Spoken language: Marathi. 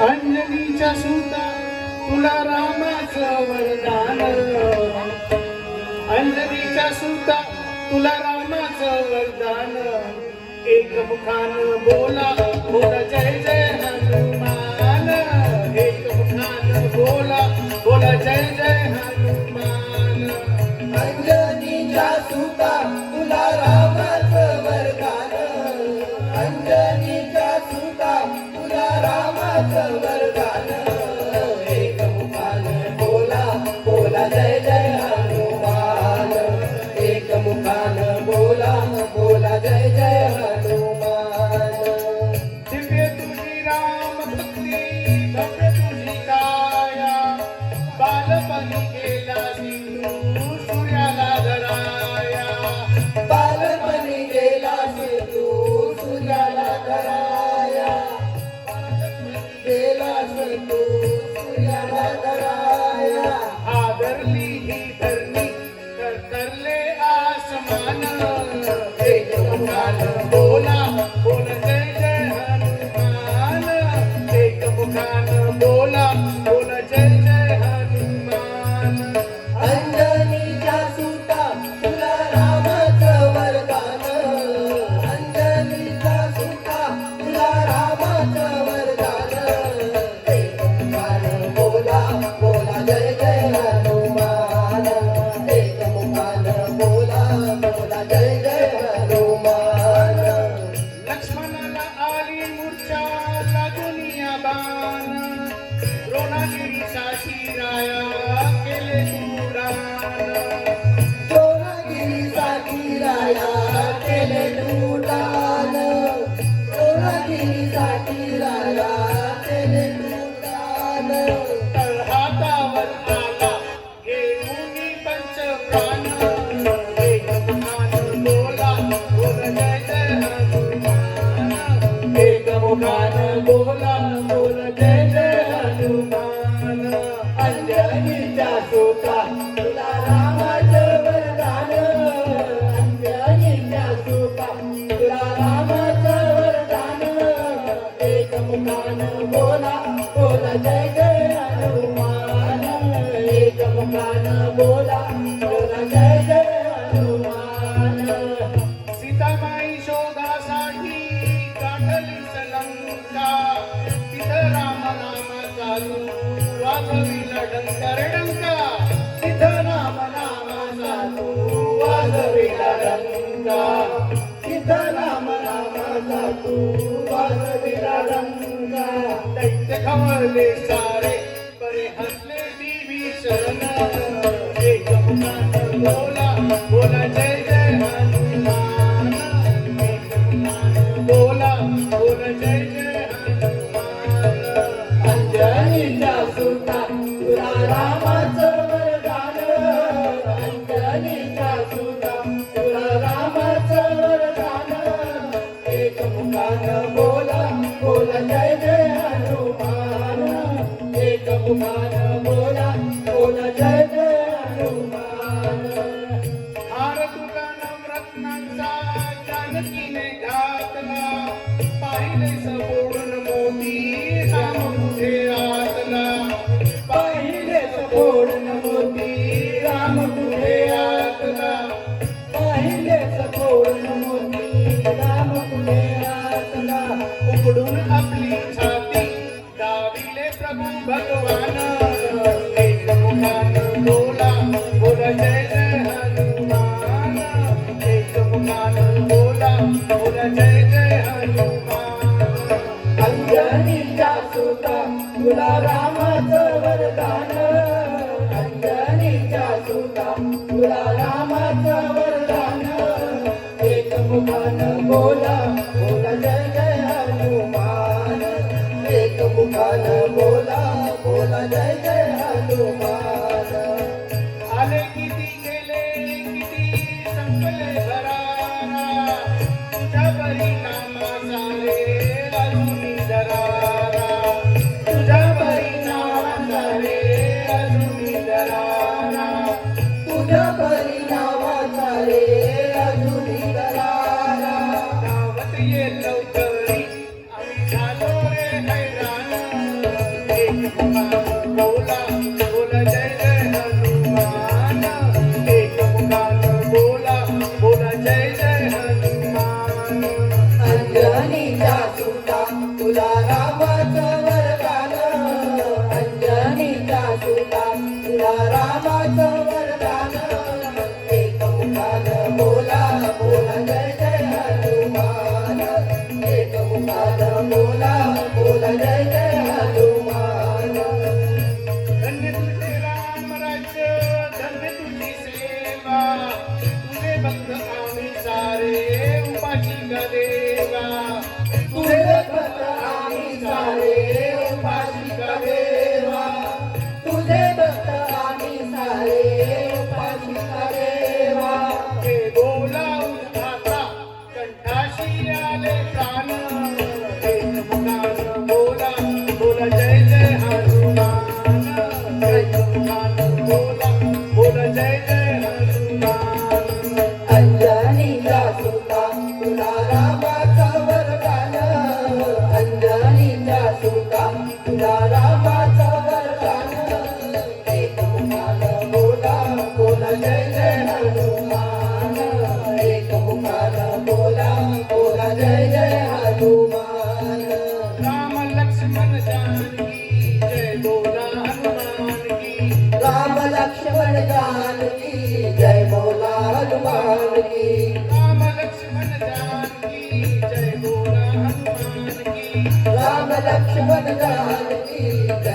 अंजनीच्या सुता तुला रामाचं वरदान, अंजनीच्या सुता तुला रामाचं वरदान, एक मुखान बोला बोला जय जय हनुमान, एक मुखान बोला बोला जय जय हनुमान. अंजनीच्या सुता तुला रामाचं वरदान, अंजनीच्या सुता तुला रामाचं वरदान, एक मुखान बोला बोला जय जय हनुमान, एक मुखान बोला बोला जय जय हनुमान. दिव्य तुझी राम भक्ती भव्य तुझी काया, बालपणी गेला सिंधू सूर्याला धराया, बालपणी गेला तू सूर्याला धराया, गेला तू सूर्याला धराया. आदरली ही धरणी तर करले आसमान, एक मुखान बोला बोला जय जय हनुमान, एक मुखान बोला बोला जय जय हनुमान. अंजनीच्या सुता तुला रामाचं वरदान, अंजनीच्या सुता तुला रामाचं वरदान, एक मुखान बोला बोला जय जय हनुमान, एक मुखान बोला बोला जय जय हनुमान. लक्ष्मणाला आली मूर्छा लागुनिया बाण, द्रोणागिरीसाठी राया केले उड्डाण, द्रोणागिरीसाठी राया केले उड्डाण, द्रोणागिरीसाठी राया केले उड्डाण. तळहातावर आला घेऊन पंचप्राण, एक मुखान बोला बोला जय जय हनुमान, एक मुखान बोला बोला जय जय हनुमान. अंजनीच्या सुता तुला रामाचं वरदान, अंजनीच्या सुता तुला रामाचं वरदान, एक मुखान बोला बोला जय जय हनुमान, एक मुखान बोला बोला जय जय हनुमान. सीतामाई शोधासाठी गाठली सलंका, तिथं राम नाम चालू वाजविला डंकर डंका, तिथं राम नाम चालू वाजविला डंका, तिथं राम नामाचा तू वाजविला डंका. दैत्य खवळले सारे परे हसले देवी शरण, एक मुखान बोला बोला जय जय हनुमान, एक मुखान बोला बोला जय जय हनुमान. अंजनीच्या सुता तुला रामाचं वरदान, अंजनीच्या सुता तुला रामाचं वरदान, एक मुखान बोला बोला जय जय हनुमान, एक मुखान बोला बोला जय जय हनुमान. हार तुला नवरत्नांचा जानकीने घातला, पाहिले सोडून मोती राम कुठे आतला, पाहिले सफोडून मोती राम कुठे आतला, पाहिले सफोडून मोती राम कुठे आतला. उघडून आपली छाती दाविले प्रभू भगवान, एक मुखान बोला बोला जय जय हनुमान, एक मुखान बोला बोला जय जय हनुमान. अंजनीच्या सुता तुला रामाचं वरदान, अंजनीच्या सुता तुला रामाचं वरदान, एक मुखान बोला बोला जय जय हनुमान, एक मुखान बोला बोला जय जय हनुमान. आले किती गेले किती संपले भरारा, तुझ्या परिणामाचा रे अजूनी दरारा, तुझ्या परिणामाचा रे अजूनी दरारा, तुझ्या परिणामाचा रे अजूनी दरारा. धावत ये लवकरी आम्ही झालो रे हैराण, बोला बोला जय जय हनुमान एक मुखानं बोला बोला जय जय हनुमान अंजनीच्या सुता तुला रामाचं वरदान अंजनीच्या सुता तुला रामाचं वरदान एक मुखानं बोला बोला जय जय हनुमान एक मुखानं बोला बोला जय जय हनुमान धन्य तुझे राम राज्य धन्य तुझी सेवा तुझे भक्त आम्ही सारे उपाशी देवा तुझे भक्त आम्ही सारे उपाशी देवा तुझे भक्त आम्ही सारे उपाशी देवा हे बोलावून आता कंठाशी आले प्राण एक मुखानं बोला बोला जय जय हनुमान एक मुखानं बोला बोला जय जय हनुमान अंजनीचा सुता तुला रामाचं वरदान अंजनीचा सुता तुला रामाचं वरदान एक मुखानं बोला बोला जय जय हनुमान एक मुखानं बोला बोला जय जय हनुमान राम लक्ष्मण जानकी जय बोला हनुमान की राम लक्ष्मण जानकी जय बोला हनुमान की राम लक्ष्मण जानकी जय बोला हनुमान की राम लक्ष्मण जानकी जय